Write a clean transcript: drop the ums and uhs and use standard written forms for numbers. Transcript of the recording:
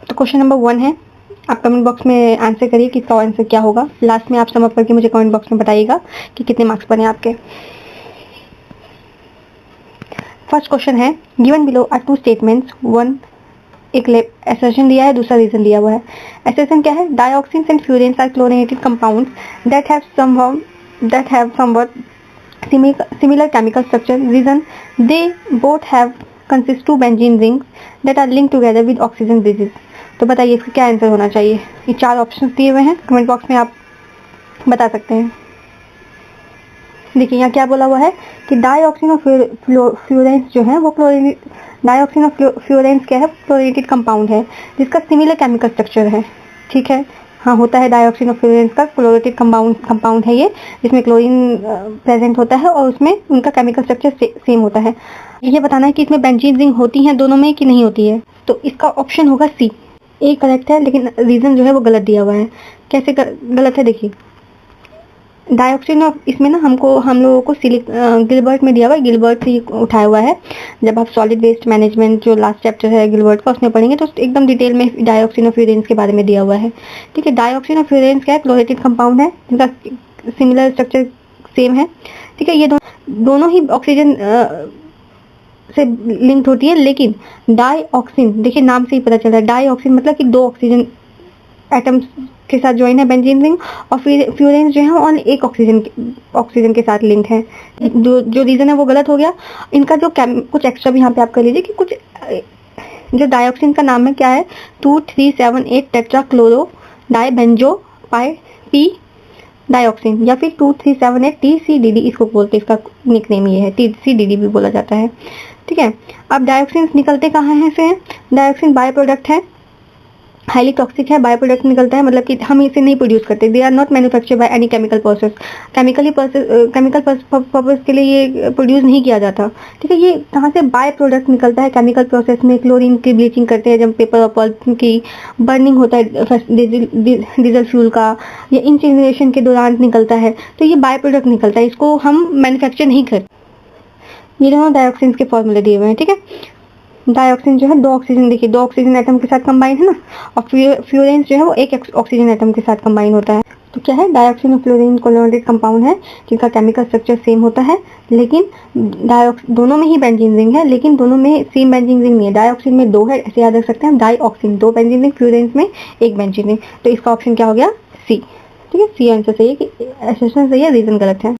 तो question number 1 है, आप कमेंट बॉक्स में आंसर करिए कि इसका आंसर क्या होगा। लास्ट में आप सम अप करके मुझे कमेंट बॉक्स में बताइएगा कि कितने मार्क्स बने आपके। फर्स्ट क्वेश्चन है, given below are two statements, one एक असर्शन दिया है, दूसरा रीजन दिया हुआ है। असर्शन क्या है? Dioxins and furans are chlorinated compounds that have somewhat similar chemical structure. Reason, they both have consist two benzene rings that are linked together with oxygen bases. तो बताइए इसका क्या आंसर होना चाहिए। ये 4 ऑप्शंस दिए हुए हैं, कमेंट बॉक्स में आप बता सकते हैं। देखिए यहाँ क्या बोला हुआ है कि डाइऑक्सिन और फ्लोरेंस जो है वो डाइऑक्सिन और फ्लोरेंस क्या है? क्लोरीनेटेड कंपाउंड है जिसका सिमिलर केमिकल स्ट्रक्चर है। ठीक है, हाँ होता है, डाइऑक्सिन और फ्लोरेंस का क्लोरेटेड कंपाउंड है ये, जिसमें क्लोरीन प्रेजेंट होता है और उसमें उनका केमिकल स्ट्रक्चर सेम होता है। ये बताना है कि इसमें बेंजीन रिंग होती हैं दोनों में कि नहीं होती है। तो इसका ऑप्शन होगा सी। ए करेक्ट है, लेकिन रीजन जो है वो गलत दिया हुआ है। कैसे गलत है? देखिए डाइऑक्सिन और इसमें ना हम लोगों को गिलबर्ट में दिया हुआ है, गिलबर्ट से उठाया हुआ है। जब आप सॉलिड वेस्ट मैनेजमेंट जो लास्ट चैप्टर है गिलबर्ट का उसमें पढ़ेंगे तो एकदम डिटेल में डाइऑक्सिन और फ्यूरेंस के बारे में दिया हुआ है। ठीक है, डाइऑक्सिन और फ्यूरेंस क्या है? क्लोरेटेड कंपाउंड है जिनका सिमिलर स्ट्रक्चर सेम है। ठीक है, ये दोनों ही ऑक्सीजन से लिंक्ड होती है, लेकिन डाइऑक्सिन देखिए नाम से ही पता चल रहा है, डाइऑक्सिन मतलब कि 2 ऑक्सीजन एटम्स के साथ ज्वाइन है बेंजीन रिंग, और फिर फ्यूरेंस जो है और एक ऑक्सीजन के साथ लिंक है। जो रीजन है वो गलत हो गया। इनका जो कुछ एक्स्ट्रा भी यहाँ पे आप कर लीजिए कि कुछ जो डाइऑक्सिन का नाम है क्या है? 2378 टेट्रा क्लोरो डाइबेंजो पी डाइऑक्सिन, या फिर 2378 TCDD इसको बोलते हैं, इसका निकनेम ये है, TCDD भी बोला जाता है। ठीक है, अब डाइऑक्सिन निकलते कहाँ हैं से? डाइऑक्सिन बाय प्रोडक्ट है, हाईली टॉक्सिक है, बाय प्रोडक्ट निकलता है, मतलब कि हम इसे नहीं प्रोड्यूस करते। They are not manufacture by any chemical process, chemical purpose के लिए ये प्रोड्यूस नहीं किया जाता। ठीक है, ये कहाँ से? बाय प्रोडक्ट निकलता है केमिकल प्रोसेस में। क्लोरीन की ब्लीचिंग करते हैं जब पेपर और पल्प की बर्निंग होता है डीजल फ्यूल का, या इंसिनरेशन के दौरान निकलता है, तो ये बाय प्रोडक्ट निकलता है, इसको हम मैन्युफैक्चर नहीं करते। ये दोनों डाइऑक्सिन के फॉर्मूले दिए हुए हैं। ठीक है, डाइऑक्सिन जो है 2 ऑक्सीजन, देखिए 2 ऑक्सीजन एटम के साथ कंबाइन है ना, और फ्लोरेंस जो है वो एक ऑक्सीजन एटम के साथ कंबाइन होता है। तो क्या है? डाइऑक्सिन और फ्लोरीन क्लोरीनेटेड कंपाउंड है जिनका केमिकल स्ट्रक्चर सेम होता है, लेकिन दोनों में ही बेंजीन रिंग है, लेकिन दोनों में सेम बेंजीन रिंग नहीं है। डाइऑक्सिन में 2 है, ऐसे याद रख सकते हैं, डाइऑक्सिन 2 बेंजीन रिंग, फ्लोरेंस में 1 बेंजीन रिंग। तो इसका ऑप्शन क्या हो गया? सी। ठीक है, सी आंसर सही है कि असर्शन सही है, रीजन गलत है।